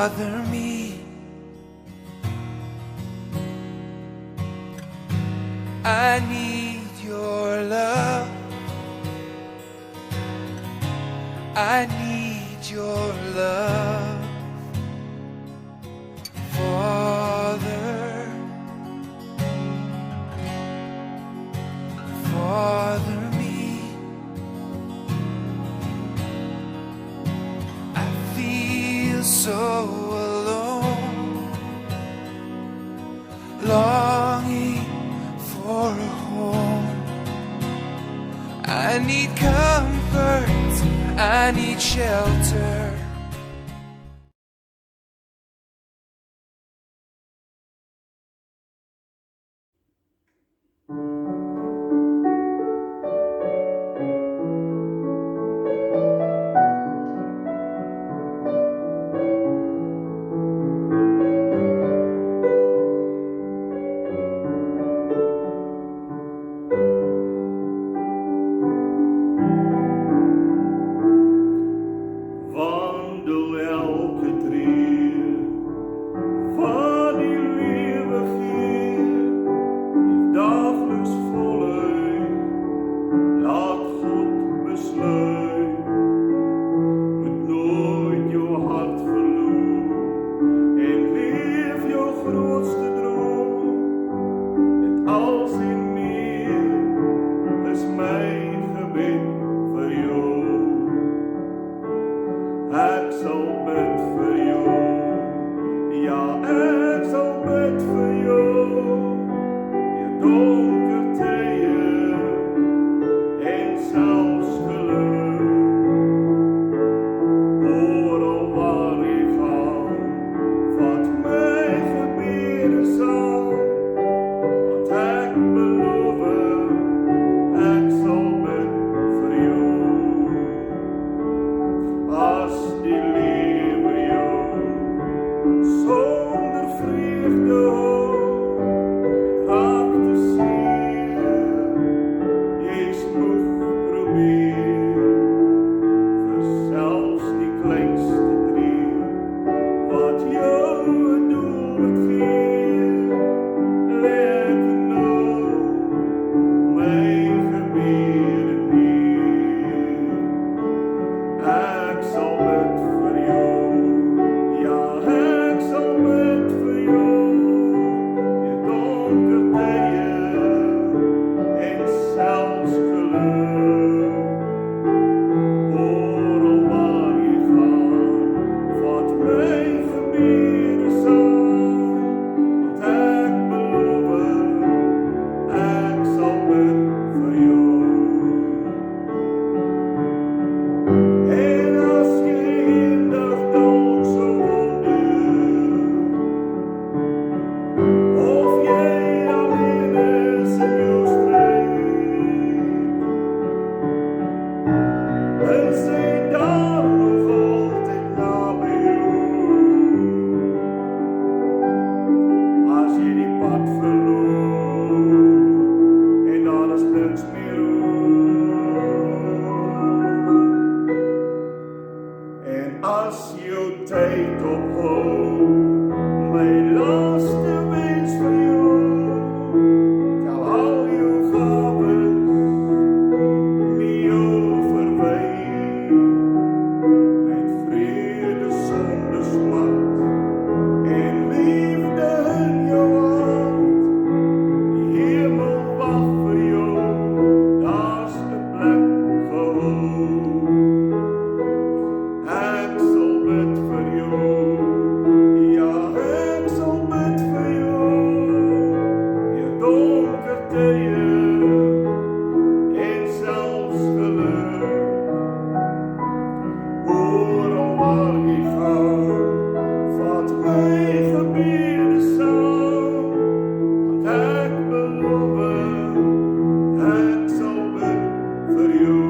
bother me. I need your love. I need your love. Father, Father me. I feel so alone, longing for a home. I need comfort, I need shelter. Wandel elke tree van die lewe gee, die dagelijks voluit, laat God besluit. Moet nooit jou hart verloor en leef jou grootste droom. Dit als en meer is my gebed vir jou. Ek sal bid vir jou, ja ek sal bid vir jou, die donker tye en selfs geluk. Oral waar ek gaan, wat my gebede sal, want ek beloof, ek sal bid vir jou. As die lewe jou sonder vreugde raak te seer, jy's moeg probeer vir selfs die kleinste tree wat jou 'n doel moet gee. Let nou my gebede neer. Ek sal bid vir jou, ja ek sal bid vir jou, die donker tye en selfs geluk. Oral waar jy gaan, wat my gebede sal, want ek beloof, ek sal bid vir jou. En as jy eendag dalk sou wonder, of jy alleen is in jou stryd, is hy daar nog altyd naby jou. As jy die pad verloor en daar is niks meer oor, en as jou tyd ophou, my laaste wens vir jou, tel al jou gawes, nie jou verwyder, met vrede sonder smart, en liefde in jou hart. Die hemel wag vir jou, daar's 'n plek gehou. Ek sal bid vir jou, ja ek sal bid vir jou, die donker tye en selfs geluk. Oral waar jy gaan, vat my gebede saam, want ek beloof, ek sal bid vir jou.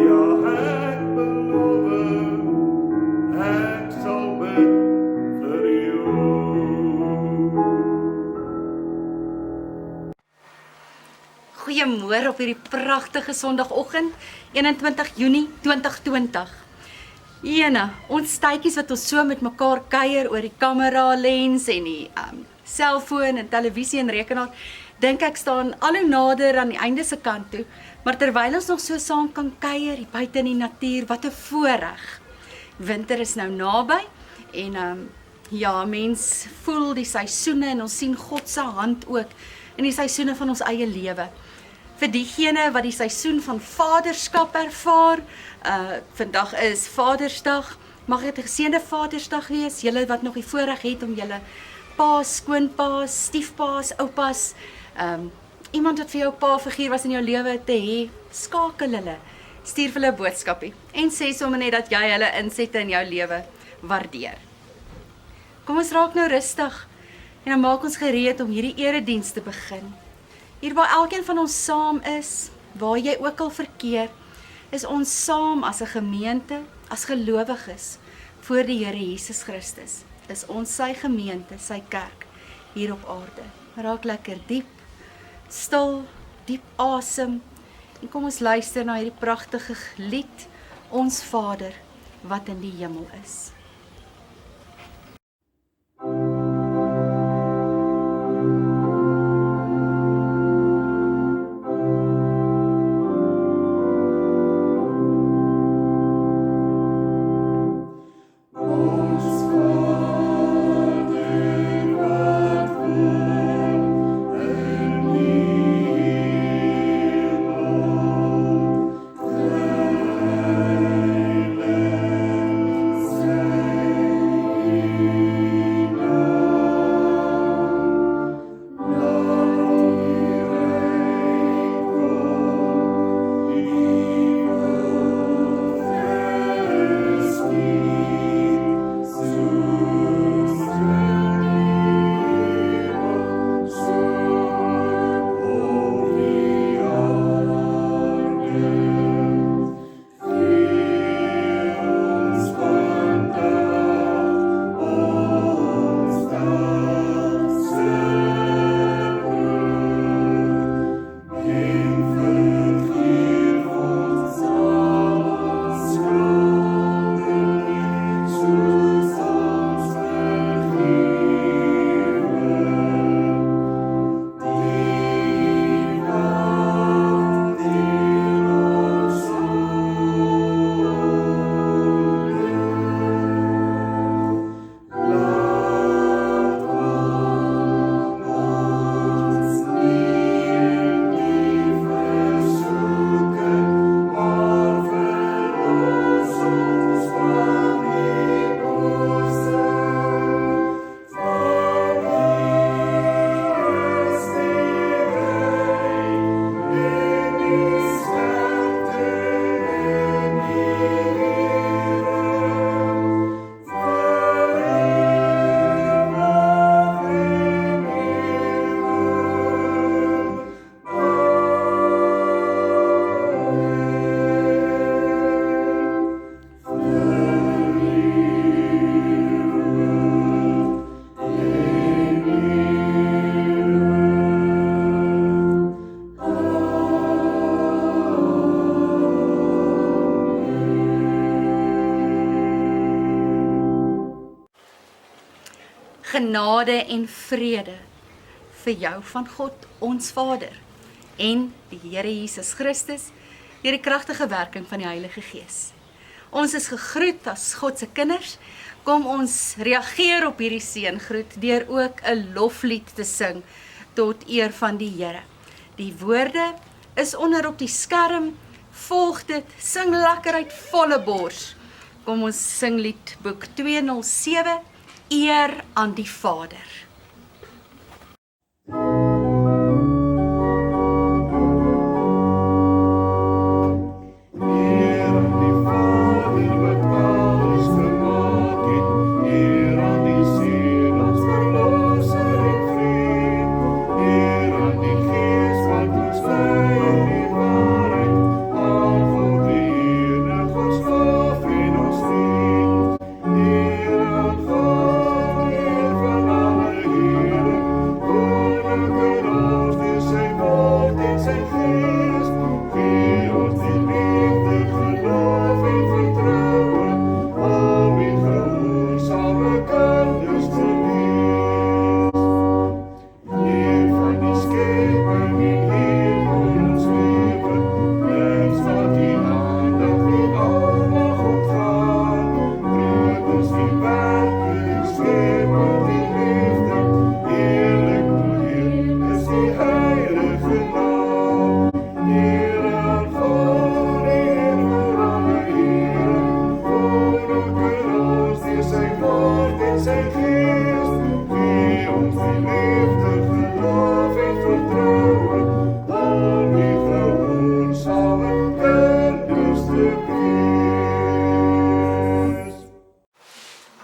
Ja ek beloof, ek sal bid vir jou. Goeiemôre op hierdie pragtige Sondagoggend, 21 Junie 2020. Ene, ons tydjies wat ons so met mekaar kuier oor die kamera lens en die selfoon en televisie en rekenaar, dink ek staan al hoe nader aan die einde se kant toe, maar terwyl ons nog so saam kan kuier hier buite in die natuur, wat 'n voorreg. Winter is nou naby en ja, mens voel die seisoene en ons sien God se hand ook in die seisoene van ons eie lewe. Vir diegene wat die seisoen van vaderskap ervaar, vandag is Vadersdag, mag dit 'n geseënde Vadersdag wees, julle wat nog die voorreg het om julle paas, skoonpaas, stiefpaas, oupas, iemand wat vir jou pa figuur was in jou lewe te hê, skakel hulle, stuur vir hulle 'n boodskapie en sê sommer net dat jy hulle insette in jou lewe waardeer. Kom ons raak nou rustig en dan maak ons gereed om hierdie erediens te begin. Hier waar elkeen van ons saam is, waar jy ook al verkeer, is ons saam as 'n gemeente, as gelowiges, voor die Here Jesus Christus. Is ons sy gemeente, sy kerk, hier op aarde. Raak lekker diep, stil, diep asem, en kom ons luister na hierdie pragtige lied, Ons Vader, wat in die hemel is. Genade en vrede vir jou van God, ons Vader, en die Here Jesus Christus, deur die kragtige werking van die Heilige Gees. Ons is gegroet as God se kinders. Kom ons reageer op hierdie seëngroet deur ook 'n loflied te sing tot eer van die Here. Die woorde is onder op die skerm. Volg dit, sing lekker uit volle bors. Kom ons sing liedboek 207, Eer aan die Vader. Eer aan God, eer van alle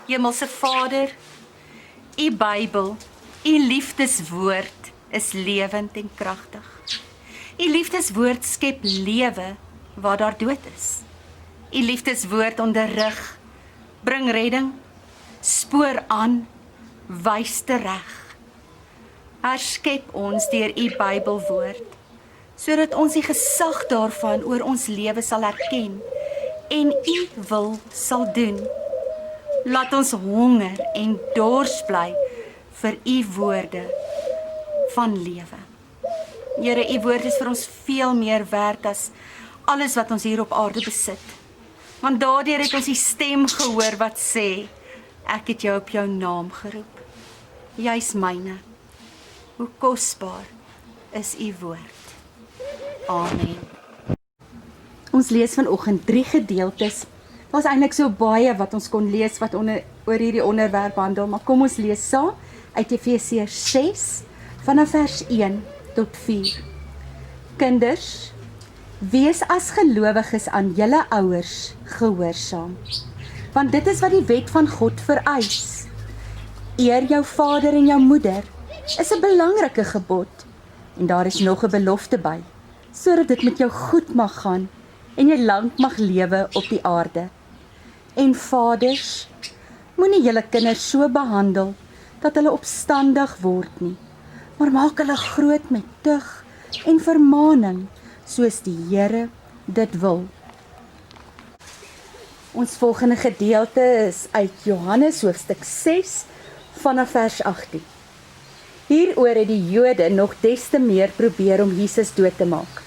Hemelse Vader, U Bybel, U liefdeswoord is lewend en kragtig. U liefdeswoord skep lewe waar daar dood is. U liefdeswoord onderrig, bring redding, spoor aan, wys tereg. Herskep ons deur U Bybelwoord, sodat ons die gesag daarvan oor ons lewe sal erken en U wil sal doen. Laat ons honger en dors bly vir U woorde van lewe. Here, U woord is vir ons veel meer werd as alles wat ons hier op aarde besit. Want daardeur het ons die stem gehoor wat sê, ek het jou op jou naam geroep. Jy's myne. Hoe kosbaar is U woord. Amen. Ons lees vanoggend 3 gedeeltes. Daar's eintlik so baie wat ons kon lees wat oor hierdie onderwerp handel, maar kom ons lees saam uit Efesiërs 6 vanaf vers 1 tot 4. Kinders, wees as gelowiges aan julle ouers gehoorsaam, want dit is wat die wet van God vereis. Eer jou vader en jou moeder is 'n belangrike gebod, en daar is nog 'n belofte by, sodat dit met jou goed mag gaan en jy lank mag lewe op die aarde. En vaders, moenie julle kinders so behandel dat hulle opstandig word nie, maar maak hulle groot met tug en vermaaning, soos die Here dit wil. Ons volgende gedeelte is uit Johannes hoofstuk 6 vanaf vers 18. Hieroor het die Jode nog des te meer probeer om Jesus dood te maak.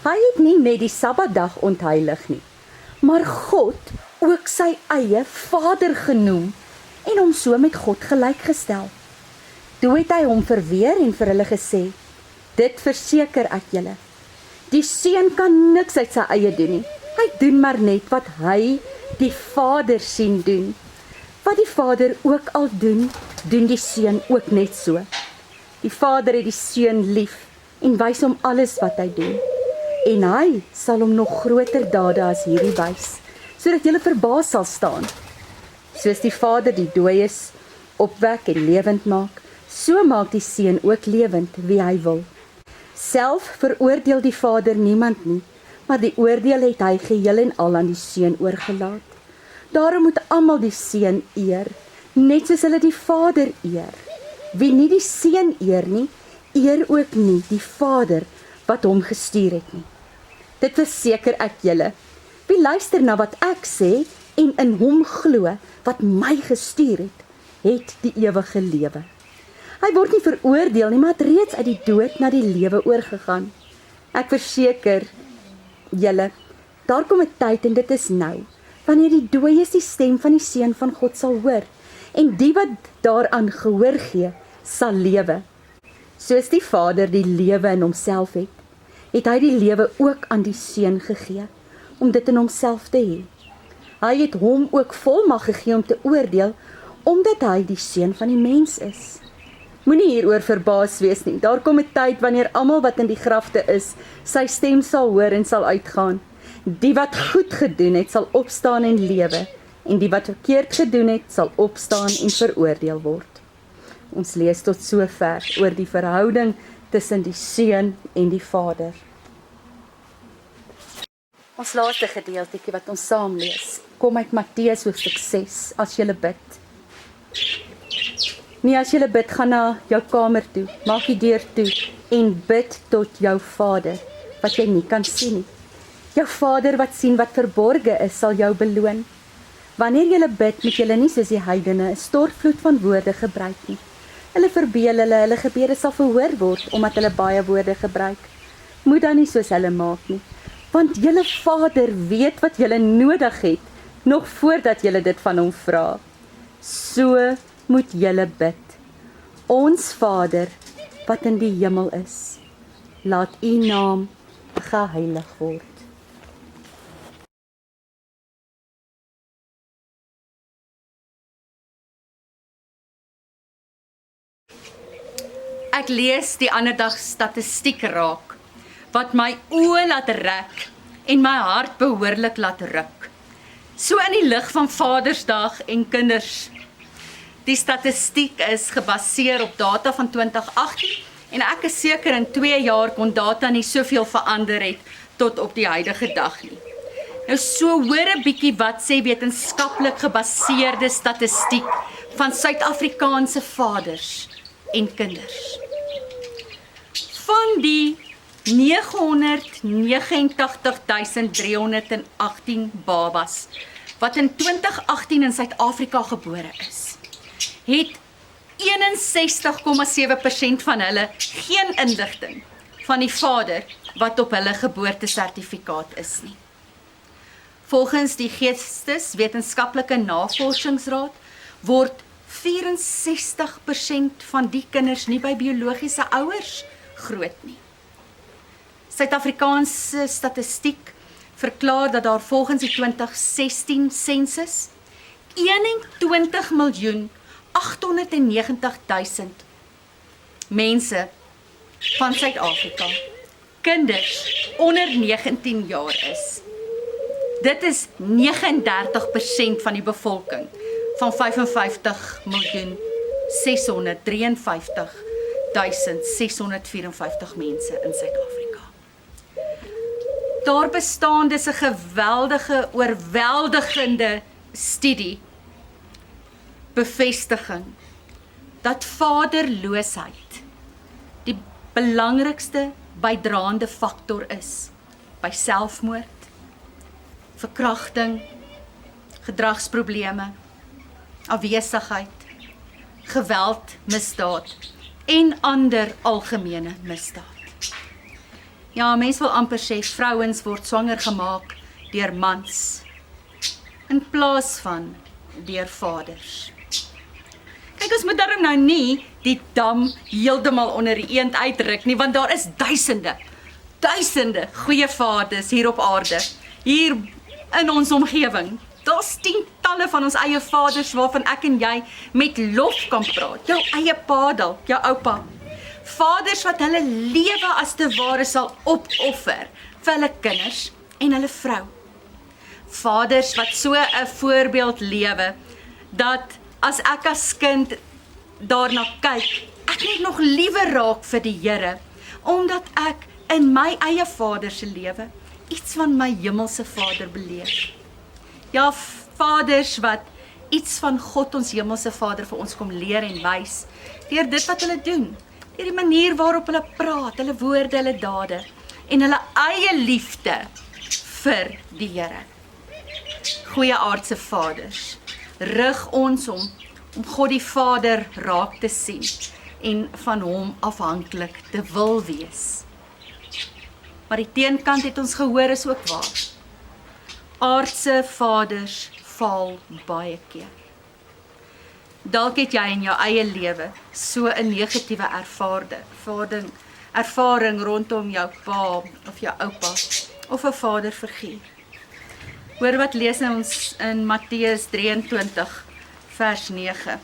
Hy het nie net die Sabbatdag ontheilig nie, maar God ook sy eie Vader genoem en hom so met God gelijkgestel. Toe het hy hom verweer en vir hulle gesê, dit verseker ek julle, die Seun kan niks uit sy eie doen nie. Hy doen maar net wat hy die Vader sien doen. Wat die Vader ook al doen, doen die Seun ook net so. Die Vader het die Seun lief en wys hom alles wat hy doen. En hy sal hom nog groter dade as hierdie wys, sodat julle verbaas sal staan. Soos die Vader die dooies opwek en lewend maak, so maak die Seun ook lewend wie hy wil. Self veroordeel die Vader niemand nie, maar die oordeel het hy geheel en al aan die Seun oorgelaat. Daarom moet almal die Seun eer, net soos hulle die Vader eer. Wie nie die Seun eer nie, eer ook nie die Vader wat hom gestuur het nie. Dit verseker ek julle, wie luister na wat ek sê en in hom glo wat my gestuur het, het die ewige lewe. Hy word nie veroordeel nie, maar het reeds uit die dood na die lewe oorgegaan. Ek verseker julle, daar kom 'n tyd en dit is nou, wanneer die dooies die stem van die Seun van God sal hoor, en die wat daaraan gehoor gee, sal lewe. Soos die Vader die lewe in homself het, het hy die lewe ook aan die Seun gegee, om dit in homself te hê. Hy het hom ook volmag gegee om te oordeel, omdat hy die Seun van die mens is. Moenie hieroor verbaas wees nie, daar kom 'n tyd wanneer almal wat in die grafte is, sy stem sal hoor en sal uitgaan. Die wat goed gedoen het, sal opstaan en lewe, en die wat verkeerd gedoen het, sal opstaan en veroordeel word. Ons lees tot sover oor die verhouding tussen die Seun en die Vader. Ons laaste gedeeltjie wat ons saam lees, kom uit Matteus hoofstuk 6, as jy bid. Nee, as jy bid, gaan na jou kamer toe, maak die deur toe, en bid tot jou Vader, wat jy nie kan sien nie. Jou Vader wat sien wat verborge is, sal jou beloon. Wanneer jy bid, moet jy nie soos die heidene 'n stortvloed van woorde gebruik nie. Hulle verbeel hulle gebede sal verhoor word, omdat hulle baie woorde gebruik. Moet dan nie soos hulle maak nie, want julle Vader weet wat julle nodig het, nog voordat julle dit van hom vra. So moet julle bid. Ons Vader, wat in die hemel is, laat u naam geheilig word. Ek lees die ander dag statistiek raak, wat my oë laat rek en my hart behoorlik laat ruk. So in die lig van Vadersdag en kinders Die statistiek is gebaseer op data van 2018 en ek is seker in 2 jaar kon data nie soveel verander het tot op die huidige dag nie. Nou so hoor 'n bietjie wat sê wetenskaplik gebaseerde statistiek van Suid-Afrikaanse vaders en kinders. Van die 989.318 babas wat in 2018 in Suid-Afrika gebore is, het 61,7% van hulle geen inligting van die vader wat op hulle geboortesertifikaat is nie. Volgens die Geesteswetenskaplike Navorsingsraad word 64% van die kinders nie by biologiese ouers groot nie. Suid-Afrikaanse statistiek verklaar dat daar volgens die 2016 sensus 21.890.000 mense van Suid-Afrika, kinders onder 19 jaar is. Dit is 39% van die bevolking van 55.653.654 mense in Suid-Afrika. Daar bestaan dus 'n geweldige, oorweldigende studie, bevestiging, dat vaderloosheid die belangrikste bydraende faktor is by selfmoord, verkrachting, gedragsprobleme, afwesigheid, geweld, misdaad en ander algemene misdaad. Ja, mens wil amper sê vrouens word swanger gemaak deur mans in plaas van deur vaders. Kyk, ons moet daarom nou nie die dam heeltemal onder die eend uitruk nie, want daar is duisende goeie vaders hier op aarde, hier in ons omgewing. Daar's tientalle van ons eie vaders waarvan ek en jy met lof kan praat. Jou eie pa dalk, jou oupa. Vaders wat hulle lewe as te ware sal opoffer vir hulle kinders en hulle vrou. Vaders wat so 'n voorbeeld lewe, dat as ek as kind daarna kyk, ek net nog liewer raak vir die Here, omdat ek in my eie vader se lewe iets van my hemelse Vader beleef. Ja, vaders wat iets van God ons hemelse Vader vir ons kom leer en wys, deur dit wat hulle doen, deur die manier waarop hulle praat, hulle woorde, hulle dade, en hulle eie liefde vir die Here. Goeie aardse vaders, rig ons om God die Vader raak te sien en van hom afhanklik te wil wees. Maar die teenkant het ons gehoor is ook waar. Aardse vaders faal baie keer. Dalk het jy in jou eie lewe so 'n negatiewe ervaring rondom jou pa of jou oupa of 'n vaderfiguur. Hoor wat lees ons in Matteus 23 vers 9.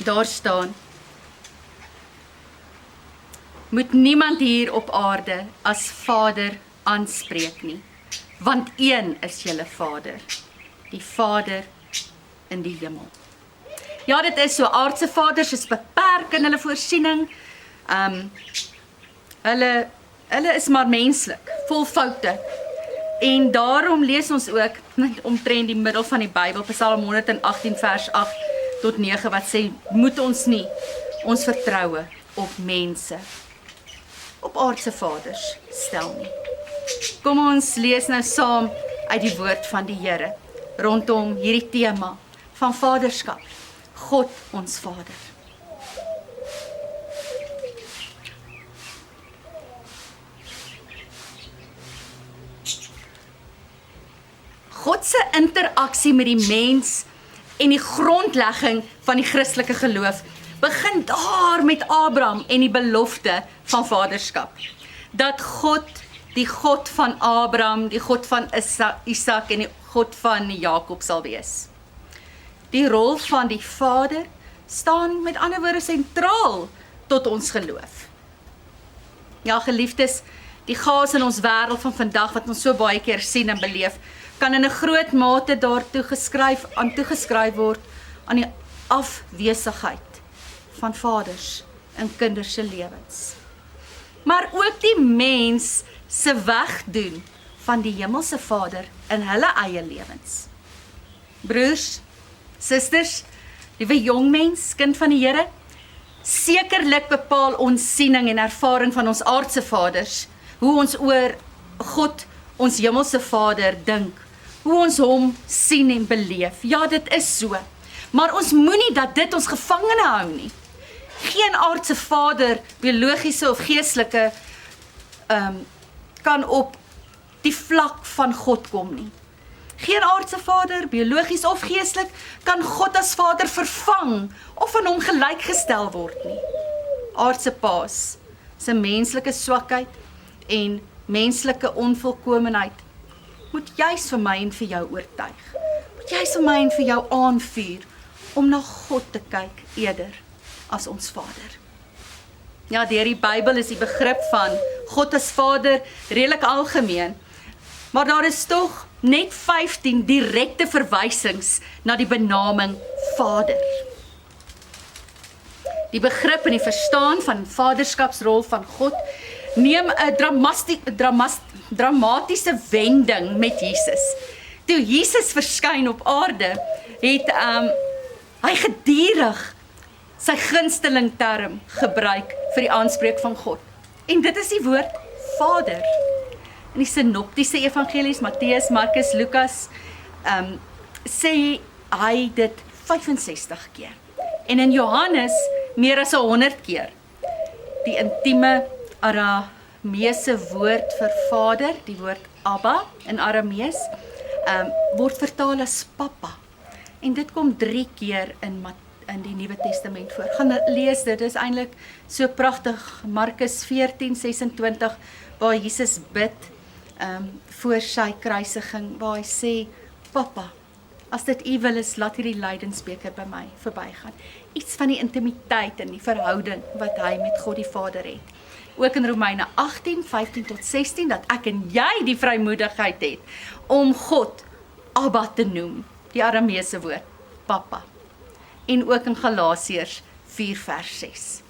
Daar staan: moet niemand hier op aarde as vader aanspreek nie, want een is julle Vader, die Vader in die hemel. Ja, dit is so, aardse vaders is beperk in hulle voorsiening. Hulle is maar menslik, vol foute. En daarom lees ons ook omtrent die middel van die Bybel, Psalm 118 vers 8 tot 9, wat sê, moet ons nie ons vertroue op mense, op aardse vaders stel nie. Kom ons lees nou saam uit die woord van die Here rondom hierdie tema van vaderskap. God ons Vader. God se interaksie met die mens en die grondlegging van die Christelike geloof begin daar met Abraham en die belofte van vaderskap. Dat God die God van Abraham, die God van Isak en die God van Jakob sal wees. Die rol van die Vader staan met ander woorde sentraal tot ons geloof. Ja, geliefdes, die chaos in ons wêreld van vandag wat ons so baie keer sien en beleef, kan in 'n groot mate daartoe toegeskryf word aan die afwesigheid van vaders in kinders se lewens. Maar ook die mens se wegdoen van die hemelse Vader in hulle eie lewens. Broers, susters, liewe jong mens, kind van die Here, sekerlik bepaal ons siening en ervaring van ons aardse vaders, hoe ons oor God, ons hemelse Vader, dink, hoe ons hom sien en beleef. Ja, dit is so. Maar ons moenie dat dit ons gevangene hou nie. Geen aardse vader, biologiese of geestelike, kan op die vlak van God kom nie. Geen aardse vader, biologies of geestelik, kan God as Vader vervang of aan hom gelykgestel word nie. Aardse paas, sy menslike swakheid en menslike onvolkomenheid moet juis vir my en vir jou oortuig. Moet juis vir my en vir jou aanvuur om na God te kyk eerder as ons Vader. Ja, deur die Bybel is die begrip van God as Vader redelik algemeen, maar daar is tog net 15 direkte verwysings na die benaming Vader. Die begrip en die verstaan van vaderskapsrol van God neem 'n dramatiese wending met Jesus. Toe Jesus verskyn op aarde, het hy gedurig sy gunsteling term gebruik vir die aanspreek van God. En dit is die woord Vader. In die sinoptiese evangelies, Matteus, Markus, Lukas, sê hy dit 65 keer. En in Johannes meer as 100 keer. Die intieme Arameese woord vir Vader, die woord Abba in Aramees, word vertaal as Papa. En dit kom 3 keer in die Nuwe Testament voor. Gaan lees dit, is eintlik so pragtig. Markus 14:26, waar Jesus bid voor sy kruisiging, waar hy sê, Papa, as dit U wil is, laat hierdie lydensbeker by my verbygaan. Iets van die intimiteit en die verhouding wat hy met God die Vader het. Ook in Romeine 18:15-16, dat ek en jy die vrymoedigheid het om God Abba te noem, die Arameese woord, Papa. En ook in Galasiërs 4:6.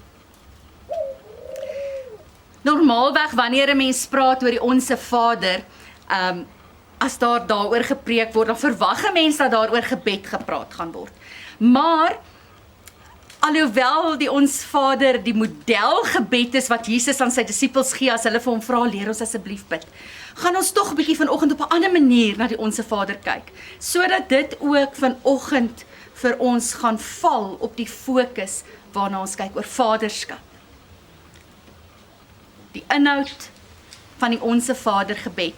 Normaalweg, wanneer 'n mens praat oor die Onse Vader, as daaroor gepreek word, dan verwag 'n mens dat daaroor gebed gepraat gaan word. Maar alhoewel die Ons Vader die modelgebed is wat Jesus aan sy disippels gee as hulle vir hom vra, leer ons asseblief bid, gaan ons tog 'n bietjie vanoggend op 'n ander manier na die Onse Vader kyk, sodat dit ook vanoggend vir ons gaan val op die fokus waarna ons kyk oor vaderskap. Die inhoud van die Onse Vader gebed.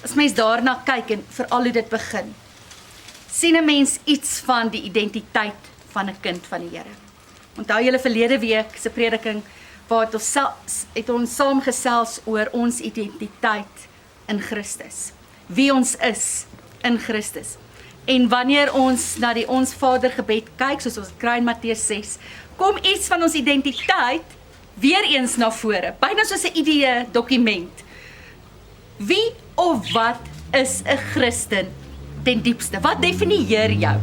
As mens daarna kyk en veral hoe dit begin, sien 'n mens iets van die identiteit van 'n kind van die Here. Onthou julle verlede week se prediking waar het ons saam gesels oor ons identiteit in Christus. Wie ons is in Christus. En wanneer ons na die Ons Vader gebed kyk, soos ons kry in Matteus 6, kom iets van ons identiteit weer eens na vore, byna soos 'n idee dokument. Wie of wat is 'n Christen ten diepste? Wat definieer jou?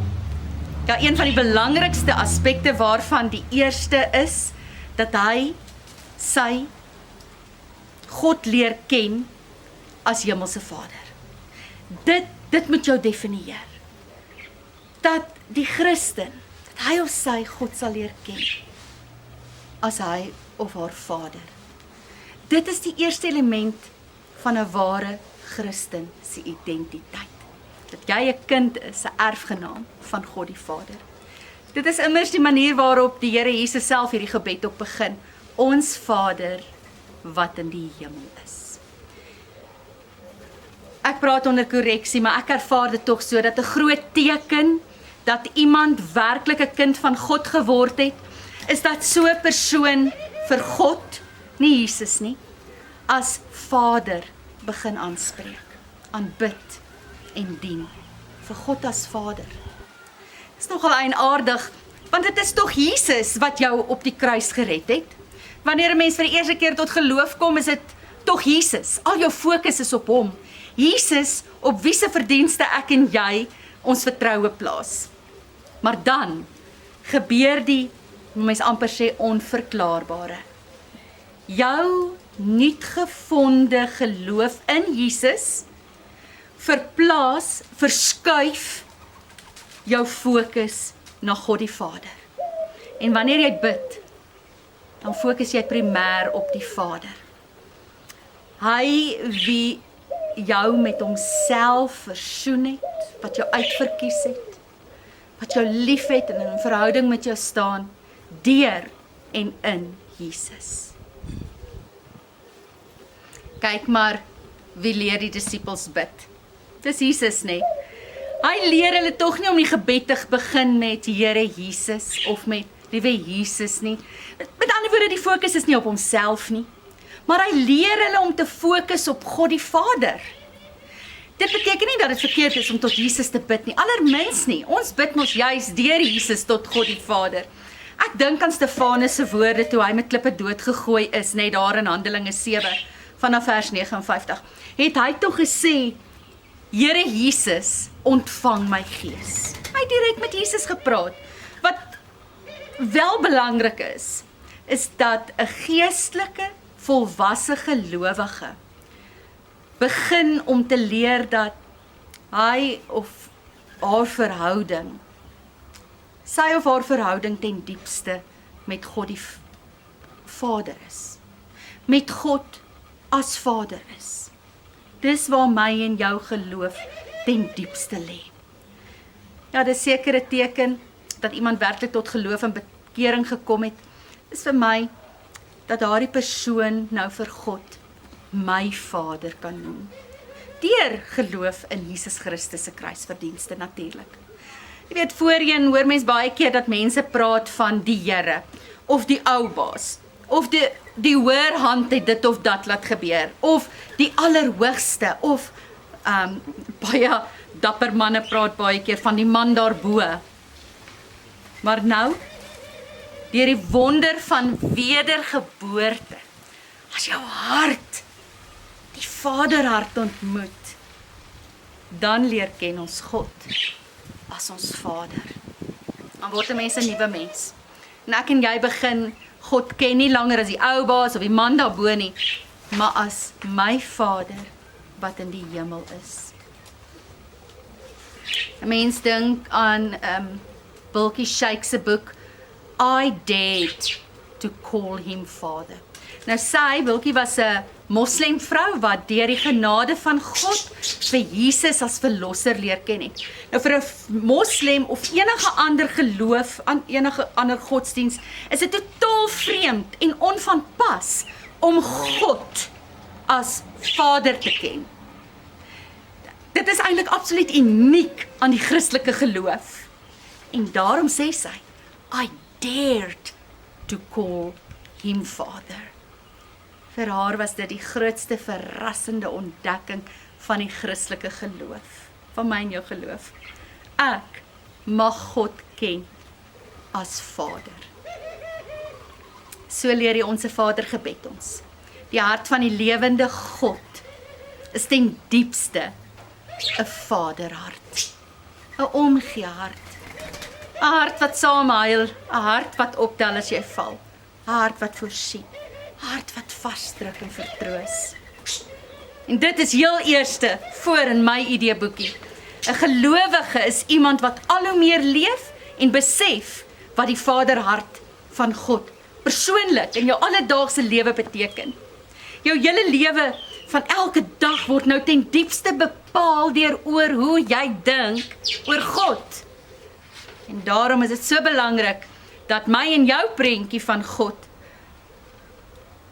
Ja, een van die belangrikste aspekte waarvan die eerste is, dat hy sy God leer ken as hemelse Vader. Dit moet jou definieer. Dat die Christen, dat hy of sy God sal leer ken as hy of haar Vader. Dit is die eerste element van 'n ware Christen se identiteit. Dat jy 'n kind is, 'n erfgenaam van God die Vader. Dit is immers die manier waarop die Here Jesus self hierdie gebed op begin. Ons Vader wat in die hemel is. Ek praat onder korreksie, maar ek ervaar dit tog so, dat 'n groot teken dat iemand werklik 'n kind van God geword het, is dat so 'n persoon vir God, nie Jesus nie, as Vader begin aanspreek, aanbid en dien. Vir God as Vader. Dit is nogal eienaardig, want dit is tog Jesus wat jou op die kruis gered het. Wanneer 'n mens vir die eerste keer tot geloof kom, is dit tog Jesus. Al jou fokus is op hom. Jesus, op wie se verdienste ek en jy ons vertroue plaas. Maar dan gebeur die, hoe mens amper sê, onverklaarbare. Jou nuutgevonde geloof in Jesus verskuif jou fokus na God die Vader. En wanneer jy bid, dan fokus jy primêr op die Vader. Hy wie jou met homself versoen het, wat jou uitverkies het, wat jou lief het en in 'n verhouding met jou staan, deur en in Jesus. Kyk maar, wie leer die disippels bid? Dis Jesus, nee. Hy leer hulle tog nie om die gebed te begin met Here Jesus of met Liewe Jesus nie. Met ander woorde, die fokus is nie op homself nie, maar hy leer hulle om te fokus op God die Vader. Dit beteken nie dat dit verkeerd is om tot Jesus te bid nie, allermins nie. Ons bid mos juis deur Jesus tot God die Vader. Ek dink aan Stefanus se woorde toe hy met klippe doodgegooi is, net daar in Handelinge 7 vanaf vers 59. Het hy tog gesê, Here Jesus, ontvang my gees. Hy het direk met Jesus gepraat. Wat wel belangrik is dat 'n geestelike, volwasse gelowige begin om te leer dat hy of haar verhouding, sy of haar verhouding ten diepste met God die Vader is. Met God as Vader is. Dis waar my en jou geloof ten diepste lê. Ja, dis seker 'n teken dat iemand werklik tot geloof en bekering gekom het. Dis vir my dat daardie persoon nou vir God my Vader kan noem. Deur geloof in Jesus Christus se kruisverdienste natuurlik. Jy weet, voorheen hoor mens baie keer dat mense praat van die Here of die ou baas of die hoër hand het dit of dat laat gebeur of die allerhoogste of baie dapper manne praat baie keer van die man daarbo. Maar nou, deur die wonder van wedergeboorte, as jou hart die Vaderhart ontmoet, dan leer ken ons God as ons Vader. Dan word 'n mens 'n nuwe mens. En ek en jy begin God ken nie langer as die ou baas of die man daarbo nie, maar as my Vader wat in die hemel is. 'n Mens dink aan Wilkie Shake se boek I Dared to Call Him Father. Nou sy, Wilkie, was 'n moslim vrou wat deur die genade van God vir Jesus as verlosser leer ken het. Nou vir 'n moslim of enige ander geloof aan enige ander godsdiens is dit totaal vreemd en onvanpas om God as Vader te ken. Dit is eintlik absoluut uniek aan die Christelike geloof. En daarom sê sy, I dared to call him Father. Vir haar was dit die grootste verrassende ontdekking van die Christelike geloof, van my en jou geloof. Ek mag God ken as Vader. So leer die Onse Vader gebed ons. Die hart van die lewende God is ten diepste 'n Vaderhart, 'n omgee hart, 'n hart wat saam huil, 'n hart wat optel as jy val, 'n hart wat voorsien, 'n hart wat vasdruk en vertroos. En dit is heel eerste voor in my ideeboekie. 'n Gelowige is iemand wat al hoe meer leef en besef wat die Vaderhart van God persoonlik in jou alledaagse lewe beteken. Jou hele lewe van elke dag word nou ten diepste bepaal deur oor hoe jy dink oor God. En daarom is dit so belangrik dat my en jou prentjie van God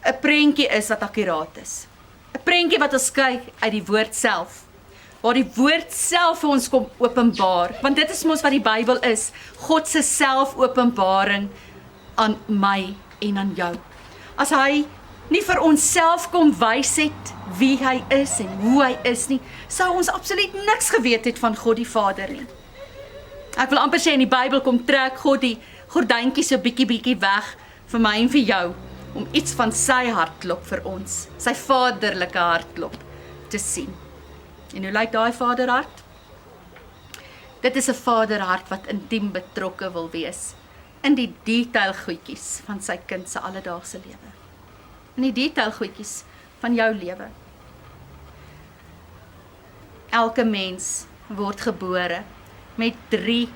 'n prentjie is wat akkuraat is. 'n Prentjie wat ons kyk uit die woord self. Waar die woord self vir ons kom openbaar, want dit is mos wat die Bybel is, God se selfopenbaring aan my en aan jou. As hy nie vir ons self kom wys het wie hy is en hoe hy is nie, sou ons absoluut niks geweet het van God die Vader nie. Ek wil amper sê in die Bybel kom trek God die gordyntjie so bietjie weg vir my en vir jou, om iets van sy hartklop vir ons, sy vaderlike hartklop te sien. En hoe lyk daai Vaderhart? Dit is 'n vaderhart wat intiem betrokke wil wees in die detailgoedjies van sy kind se alledaagse lewe. In die detailgoedjies van jou lewe. Elke mens word gebore met 3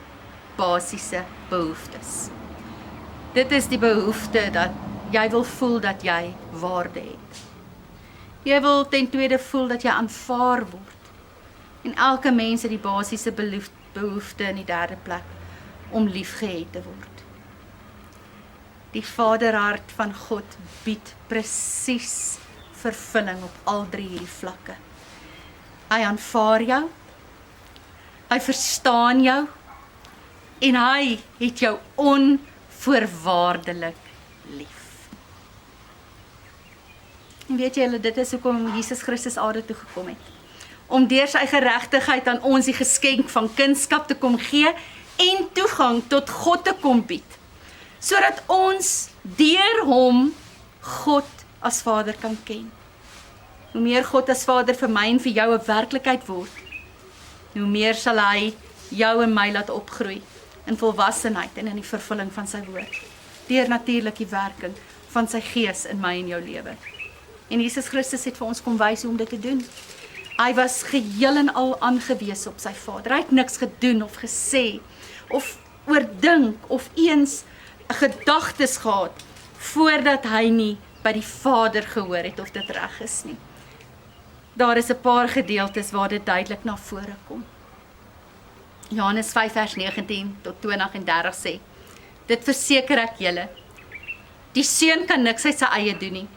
basiese behoeftes. Dit is die behoefte dat jy wil voel dat jy waarde het. Jy wil ten tweede voel dat jy aanvaar word. En elke mens het die basiese behoefte in die derde plek om liefgehet te word. Die vaderhart van God bied presies vervulling op al 3 hierdie vlakke. Hy aanvaar jou, hy verstaan jou, en hy het jou onvoorwaardelik lief. En weet jy, dit is hoekom Jesus Christus aarde toe gekom het. Om deur sy geregtigheid aan ons die geskenk van kindskap te kom gee en toegang tot God te kom bied. Sodat ons deur hom God as Vader kan ken. Hoe meer God as Vader vir my en vir jou 'n werklikheid word, hoe meer sal hy jou en my laat opgroei in volwassenheid en in die vervulling van sy woord. Deur natuurlik die werking van sy gees in my en jou lewe. En Jesus Christus het vir ons kom wys hoe om dit te doen. Hy was geheel en al aangewese op sy Vader. Hy het niks gedoen of gesê of oordink of eens gedagtes gehad voordat hy nie by die Vader gehoor het of dit reg is nie. Daar is 'n paar gedeeltes waar dit duidelik na vore kom. Johannes 5 vers 19 tot 20 en 30 sê: Dit verseker ek julle, die seun kan niks uit sy eie doen nie.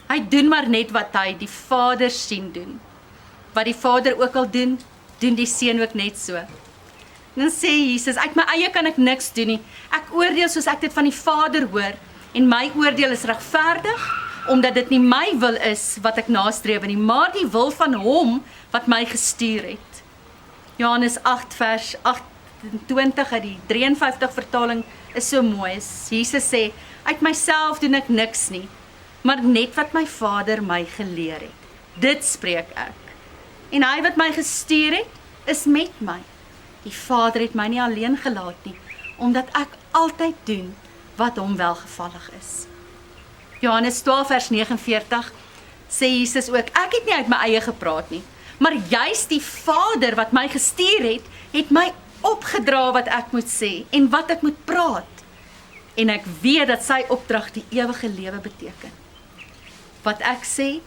Hy doen maar net wat hy die Vader sien doen. Wat die Vader ook al doen, doen die seun ook net so. Dan sê Jesus, uit my eie kan ek niks doen nie. Ek oordeel soos ek dit van die Vader hoor, en my oordeel is regverdig, omdat dit nie my wil is wat ek nastreef nie, maar die wil van hom wat my gestuur het. Johannes 8 vers 28 uit die 53 vertaling is so mooi. Jesus sê, uit myself doen ek niks nie, maar net wat my Vader my geleer het. Dit spreek ek. En hy wat my gestuur het, is met my. Die Vader het my nie alleen gelaat nie, omdat ek altyd doen wat hom welgevallig is. Johannes 12 vers 49 sê Jesus ook, ek het nie uit my eie gepraat nie, maar juist die Vader wat my gestuur het my opgedra wat ek moet sê en wat ek moet praat. En ek weet dat sy opdrag die ewige lewe beteken. Wat ek sê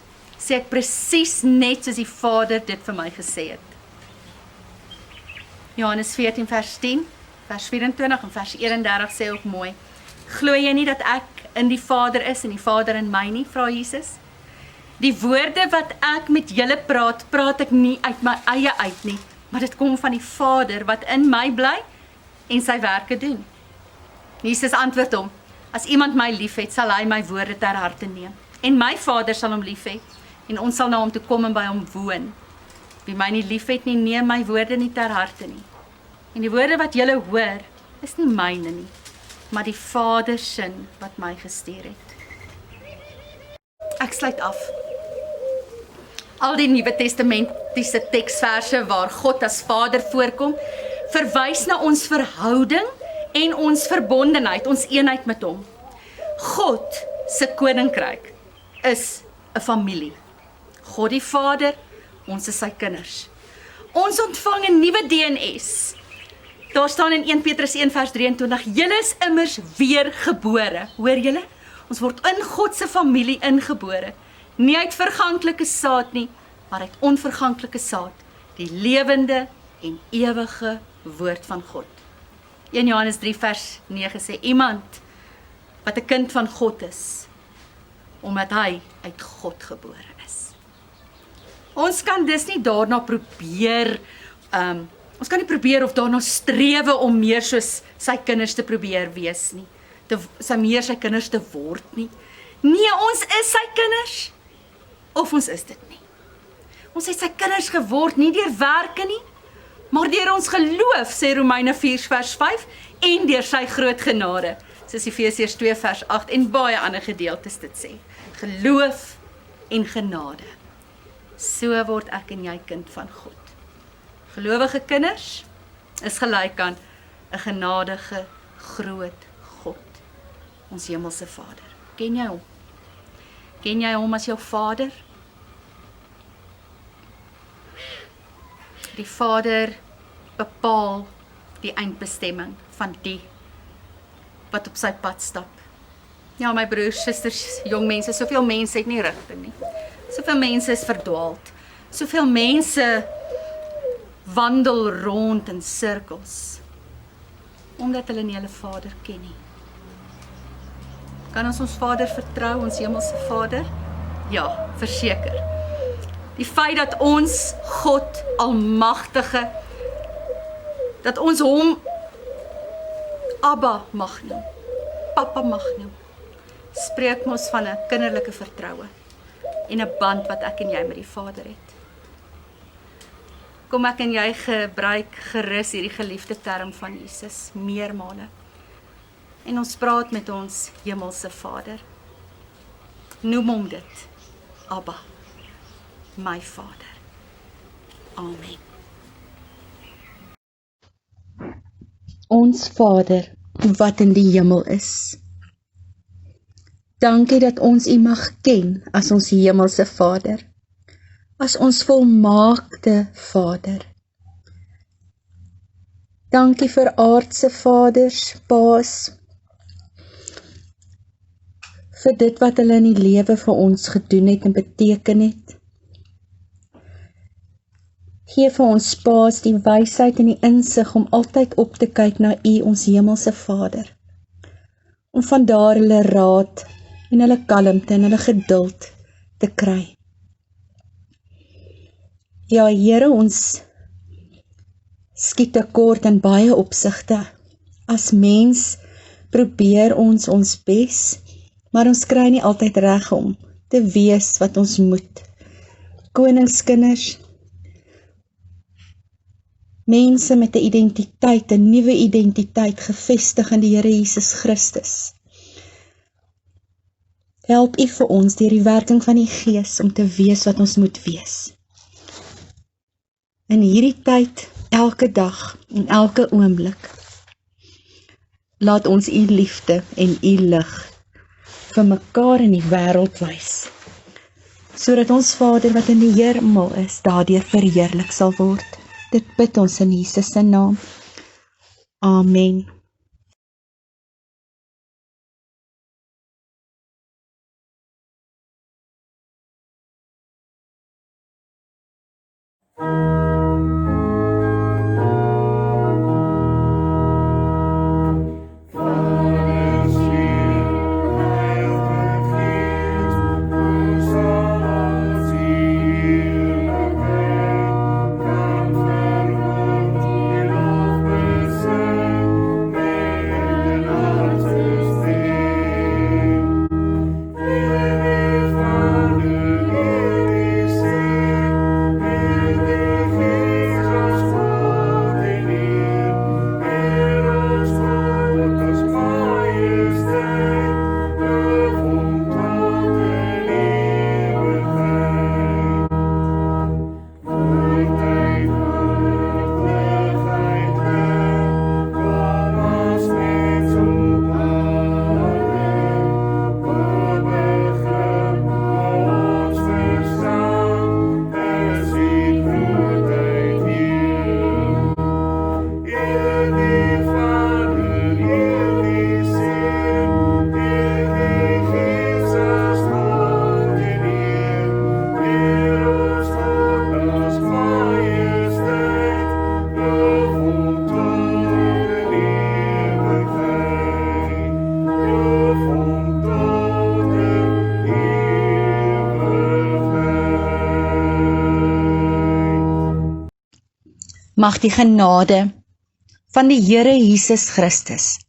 ek presies net soos die Vader dit vir my gesê het. Johannes 14 vers 10, vers 24 en vers 31 sê ook mooi, glo jy nie dat ek in die Vader is en die Vader in my nie, vra Jesus? Die woorde wat ek met julle praat, praat ek nie uit my eie uit nie, maar dit kom van die Vader wat in my bly en sy werke doen. Jesus antwoord hom, as iemand my lief het, sal hy my woorde ter harte neem. En my Vader sal hom lief hê, en ons sal na hom toe kom en by hom woon. Wie my nie lief het nie, neem my woorde nie ter harte nie. En die woorde wat julle hoor, is nie myne nie, maar die Vader se wat my gestuur het. Ek sluit af. Al die Nuwe Testamentiese teksverse waar God as Vader voorkom, verwys na ons verhouding en ons verbondenheid, ons eenheid met hom. God se koninkryk is 'n familie. God die Vader, ons is sy kinders. Ons ontvang 'n nuwe DNS. Daar staan in 1 Petrus 1 vers 23, julle is immers weergebore. Hoor julle? Ons word in God se familie ingebore. Nie uit verganklike saad nie, maar uit onverganklike saad. Die lewende en ewige woord van God. 1 Johannes 3 vers 9 sê, iemand wat 'n kind van God is, omdat hy uit God gebore is. Ons kan dus nie daarna probeer, ons kan nie probeer of daarna strewe om meer soos sy kinders te probeer wees nie, meer sy kinders te word nie. Nee, ons is sy kinders, of ons is dit nie. Ons het sy kinders geword, nie deur werke nie, maar deur ons geloof, sê Romeine 4 vers 5, en deur sy groot genade, soos Efesiërs 2 vers 8, en baie ander gedeeltes dit sê. Geloof en genade. So word ek en jy kind van God. Gelowige kinders, is gelyk aan 'n genadige, groot God, ons hemelse Vader. Ken jy hom? Ken jy hom as jou Vader? Die Vader bepaal die eindbestemming van die wat op sy pad stap. Ja, my broers, susters, jong mense, soveel mense het nie rigting nie. Soveel mense is verdwaald. Soveel mense wandel rond in sirkels, omdat hulle nie hulle Vader ken nie. Kan ons Vader vertrou, ons hemelse Vader? Ja, verseker. Die feit dat ons God Almagtige, dat ons hom Abba mag noem, Papa mag noem, spreek ons van 'n kinderlike vertroue en 'n band wat ek en jy met die Vader het. Kom ek en jy gebruik gerus hierdie geliefde term van Jesus meermale. En ons praat met ons hemelse Vader. Noem hom dit, Abba, my Vader. Amen. Ons Vader, wat in die hemel is. Dankie dat ons U mag ken as ons hemelse Vader, as ons volmaakte Vader. Dankie vir aardse vaders, paas, vir dit wat hulle in die lewe vir ons gedoen het en beteken het. Gee vir ons paas die wysheid en die insig om altyd op te kyk na U, ons hemelse Vader, om vandaar hulle raad en hulle kalmte en hulle geduld te kry. Ja, Here, ons skiet tekort in baie opsigte. As mens probeer ons bes, maar ons kry nie altyd reg om te wees wat ons moet. Koningskinders, mense met 'n identiteit, 'n nuwe identiteit, gevestig in die Here Jesus Christus. Help U vir ons deur die werking van die Gees om te wees wat ons moet wees. In hierdie tyd, elke dag en elke oomblik, laat ons U liefde en U lig vir mekaar in die wêreld wys, sodat ons Vader wat in die hemel is, daardeur verheerlik sal word. Dit bid ons in Jesus se naam. Amen. Mag die genade van die Here Jesus Christus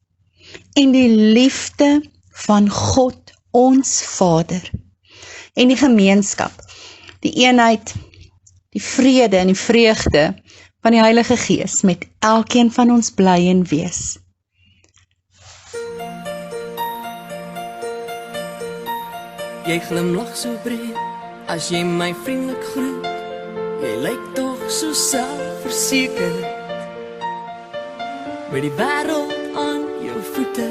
en die liefde van God ons Vader en die gemeenskap, die eenheid, die vrede en die vreugde van die Heilige Gees met elkeen van ons bly en wees. Jy glimlag so breed as jy my vriendelik groet. Jy lyk tog so selfversekerd. met die wêreld aan jou voete.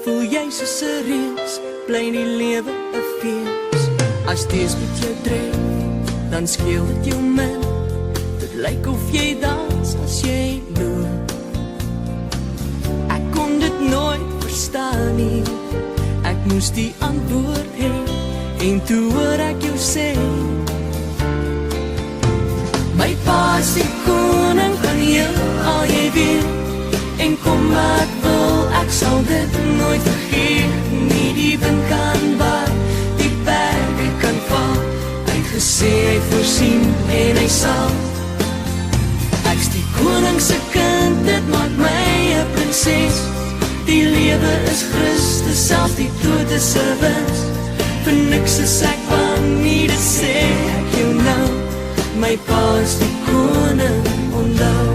Voel jy soos 'n reus, bly die lewe 'n fees. As teëspoed jou dryf, dan skeel dit jou min. Dit lyk of jy dans as jy loop. Ek kon dit nooit verstaan nie. Ek moes die antwoord hê, en toe hoor ek jou sê, my pa is die koning van heelal, jy weet. En kom wat wil, ek sal dit nooit vergeet nie. Die wind kan waai, die berge kan val. Hy het gesê hy voorsien en hy sal. Ek's die koning se kind, dit maak my 'n prinses. Die lewe is Christus, selfs die dood is 'n wins. Vir niks is ek bang nie, dit sê ek jou nou. My pa is die koning, onthou.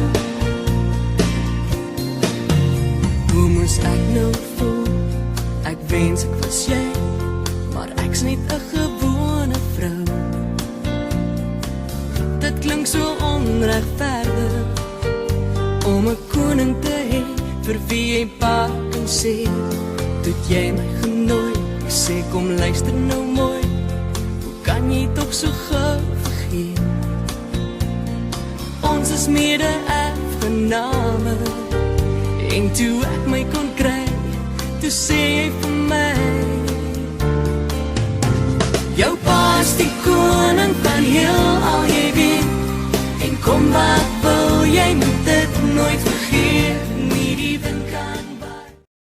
Hoe moes ek nou voel? Ek wens ek was jy, maar ek's net 'n gewone vrou. Dit klink so onregverdig om 'n koning te hê vir wie jy pa kan sê. Toe het jy my genooi, ek sê kom luister nou mooi. Hoe kan jy tog so gou vergeet? Ons is mede-erfgename. En toe ek my kon kry, toe sê jy vir my, jou pa is die koning van heel